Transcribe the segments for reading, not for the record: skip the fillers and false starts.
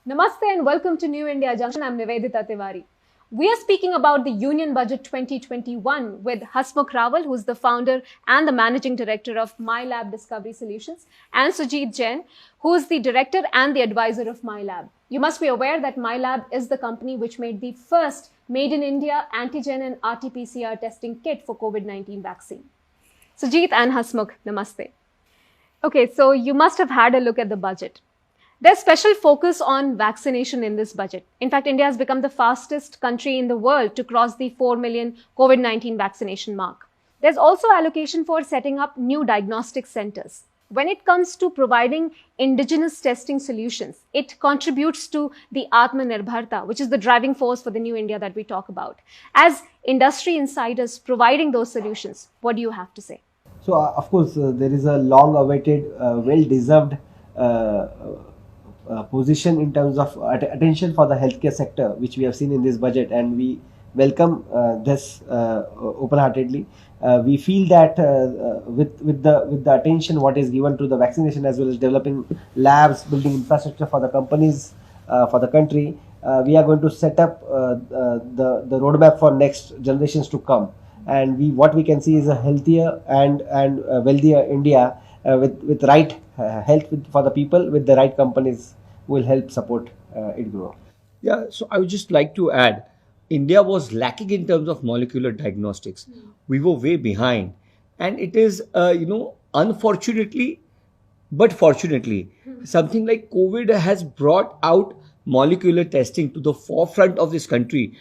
Namaste and welcome to New India Junction. I'm Nivedita Tiwari. We are speaking about the Union Budget 2021 with Hasmukh Rawal, who's the founder and the managing director of MyLab Discovery Solutions, and Sujit Jain, who is the director and the advisor of MyLab. You must be aware that MyLab is the company which made the first made in India antigen and RT-PCR testing kit for COVID-19 vaccine. Sujit and Hasmukh, namaste. Okay, so you must have had a look at the budget. There's special focus on vaccination in this budget. In fact, India has become the fastest country in the world to cross the 4 million COVID-19 vaccination mark. There's also allocation for setting up new diagnostic centers. When it comes to providing indigenous testing solutions, it contributes to the Atmanirbharta, which is the driving force for the new India that we talk about. As industry insiders providing those solutions, what do you have to say? So, of course, there is a long-awaited, well-deserved position in terms of attention for the healthcare sector, which we have seen in this budget, and we welcome this open-heartedly. We feel that with the attention what is given to the vaccination as well as developing labs, building infrastructure for the companies, for the country, we are going to set up the roadmap for next generations to come. And what we can see is a healthier and wealthier India with right health for the people, with the right companies will help support it grow. Yeah, so I would just like to add, India was lacking in terms of molecular diagnostics. We were way behind, and it is, unfortunately, but fortunately, something like COVID has brought out molecular testing to the forefront of this country.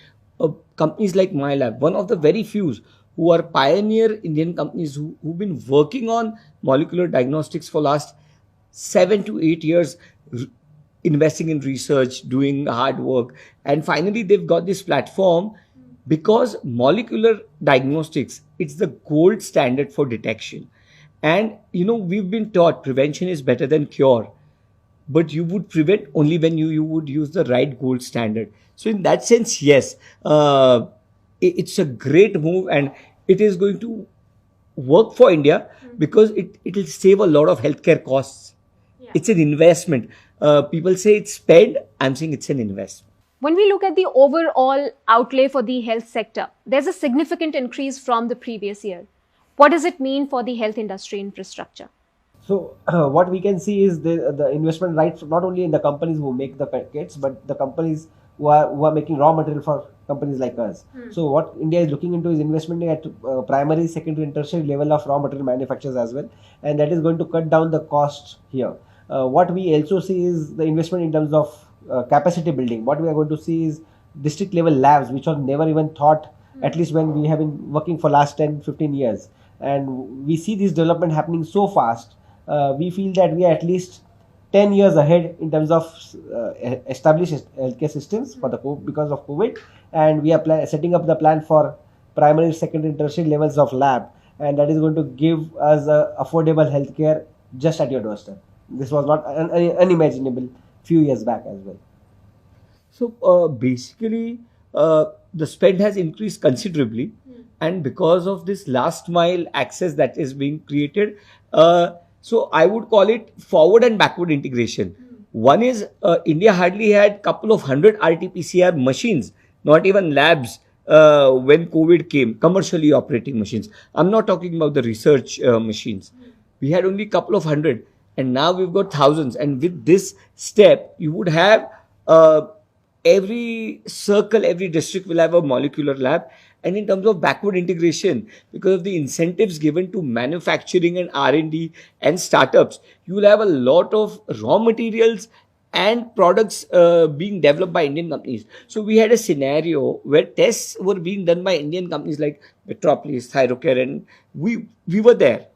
Companies like MyLab, one of the very few who are pioneer Indian companies who've been working on molecular diagnostics for last 7 to 8 years, investing in research, doing hard work. And finally, they've got this platform because molecular diagnostics, it's the gold standard for detection. And, we've been taught prevention is better than cure. But you would prevent only when you would use the right gold standard. So in that sense, yes, it's a great move, and it is going to work for India because it will save a lot of healthcare costs. Yeah. It's an investment. People say it's spend. I'm saying it's an investment. When we look at the overall outlay for the health sector, there's a significant increase from the previous year. What does it mean for the health industry infrastructure? So what we can see is the investment rights not only in the companies who make the kits, but the companies who are making raw material for companies like us. So what India is looking into is investment at primary, secondary, and tertiary level of raw material manufacturers as well, and that is going to cut down the cost here. What we also see is the investment in terms of capacity building. What we are going to see is district level labs, which are never even thought, at least when we have been working for last 10-15 years, and we see this development happening so fast. We feel that we are at least 10 years ahead in terms of established healthcare systems because of COVID, and we are setting up the plan for primary, secondary, tertiary levels of lab, and that is going to give us affordable healthcare just at your doorstep. This was not unimaginable few years back as well. So basically, the spend has increased considerably, and because of this last mile access that is being created, so I would call it forward and backward integration. One is India hardly had couple of 100 RT-PCR machines, not even labs, when COVID came, commercially operating machines. I'm not talking about the research machines. We had only couple of 100, and now we've got thousands. And with this step, you would have every circle, every district will have a molecular lab. And in terms of backward integration, because of the incentives given to manufacturing and R&D and startups, you will have a lot of raw materials and products being developed by Indian companies. So we had a scenario where tests were being done by Indian companies like Metropolis, Thyrocare, and we were there.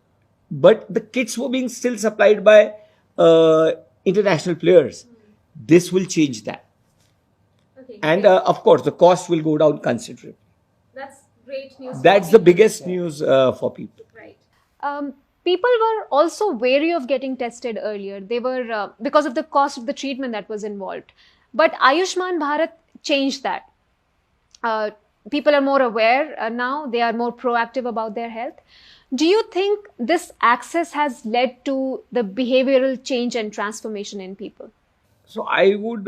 But the kits were being still supplied by international players. This will change that. Okay, and of course, the cost will go down considerably. That's great news. That's the biggest news for people. Right. People were also wary of getting tested earlier. They were because of the cost of the treatment that was involved. But Ayushman Bharat changed that. People are more aware now. They are more proactive about their health. Do you think this access has led to the behavioral change and transformation in people? So I would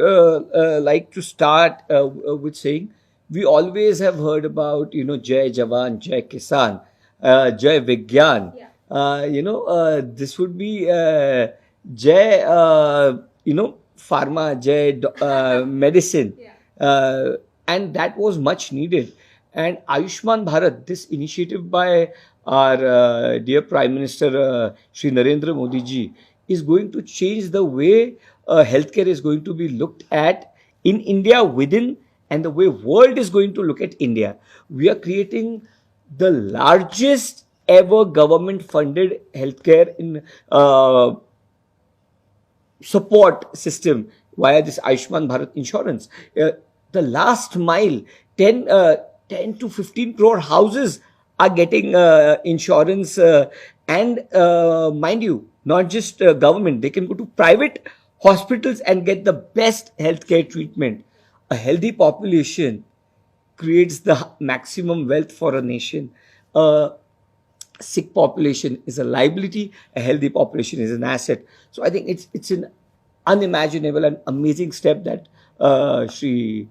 like to start with saying we always have heard about Jai Jawan, Jai Kisan, Jai Vigyan. Yeah. This would be Jai Pharma, Jai Medicine, Yeah. and that was much needed. And Ayushman Bharat, this initiative by our dear Prime Minister Shri Narendra Modi ji, is going to change the way healthcare is going to be looked at in India within, and the way world is going to look at India. We are creating the largest ever government funded healthcare in support system via this Ayushman Bharat insurance. The last mile, 10 to 15 crore houses are getting insurance. And mind you, not just government, they can go to private hospitals and get the best healthcare treatment. A healthy population creates the maximum wealth for a nation. A sick population is a liability, a healthy population is an asset. So I think it's an unimaginable and amazing step that Sri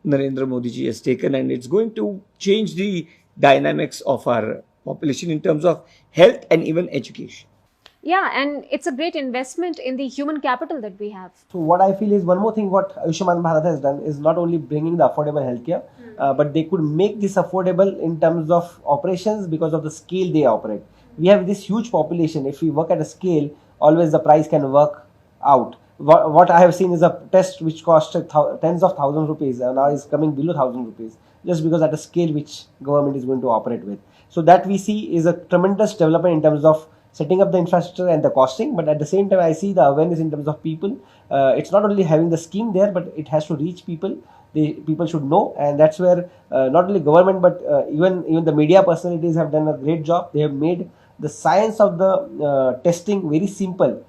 Narendra Modi ji has taken, and it's going to change the dynamics of our population in terms of health and even education. Yeah, and it's a great investment in the human capital that we have. So what I feel is one more thing what Ayushman Bharat has done is not only bringing the affordable healthcare, but they could make this affordable in terms of operations because of the scale they operate. We have this huge population. If we work at a scale, always the price can work out. What I have seen is a test which costed tens of thousands rupees and now is coming below 1,000 rupees just because at a scale which government is going to operate with. So that we see is a tremendous development in terms of setting up the infrastructure and the costing, but at the same time I see the awareness in terms of people. It's not only having the scheme there, but it has to reach people. People should know, and that's where not only government but even the media personalities have done a great job. They have made the science of the testing very simple.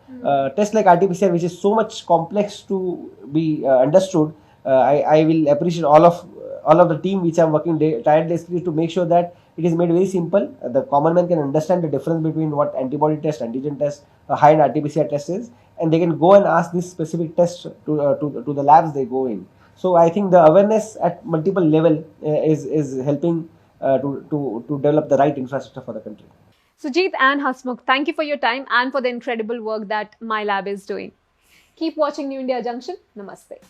Tests like RT-PCR, which is so much complex to be understood, I will appreciate all of the team which are working tirelessly to make sure that it is made very simple. The common man can understand the difference between what antibody test, antigen test, a high-end RT-PCR test is, and they can go and ask this specific test to the labs they go in. So I think the awareness at multiple level is helping to develop the right infrastructure for the country. Sujit and Hasmukh, thank you for your time and for the incredible work that My Lab is doing. Keep watching New India Junction. Namaste.